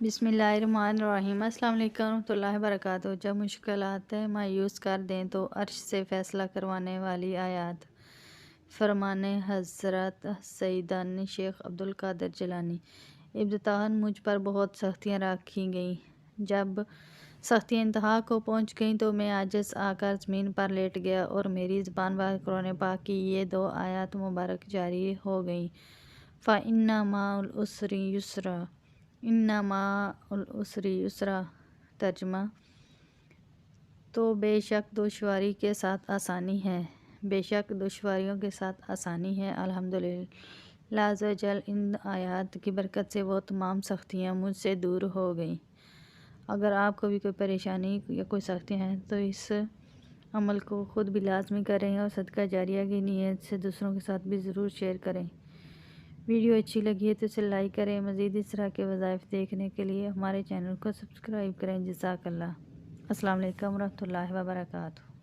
بسم اللہ الرحمن الرحیم۔ السلام علیکم ورحمۃ اللہ وبرکاتہ۔ جب مشکلات مایوس کر دیں تو عرش سے فیصلہ کروانے والی آیات۔ فرمان حضرت سیدنا شیخ عبدالقادر جیلانی۔ ابتداً مجھ پر بہت سختیاں رکھی گئیں۔ جب سختیاں انتہا کو پہنچ گئیں تو میں عاجز آ کر زمین پر لیٹ گیا اور میری زبان پر قرآن پاک کی یہ 2 آیات مبارک جاری ہو گئیں۔ فَإِنَّ مَعَ الْعُسْرِ يُسْرًا، اِنَّ مَعَ الْعُسْرِ یسرا۔ ترجمہ: تو بے شک دشواری کے ساتھ آسانی ہے، بے شک دشواریوں کے ساتھ آسانی ہے۔ الحمدللہ عز و جل، ان آیات کی برکت سے وہ تمام سختیاں مجھ سے دور ہو گئیں۔ اگر آپ کو بھی کوئی پریشانی یا کوئی سختیاں ہیں تو اس عمل کو خود بھی لازمی کریں اور صدقہ جاریہ کی نیت سے دوسروں کے ساتھ بھی ضرور شیئر کریں۔ ویڈیو اچھی لگی ہے تو اسے لائک کریں۔ مزید اس طرح کے وظائف دیکھنے کے لیے ہمارے چینل کو سبسکرائب کریں۔ جزاک اللہ۔ السلام علیکم ورحمۃ اللہ وبرکاتہ۔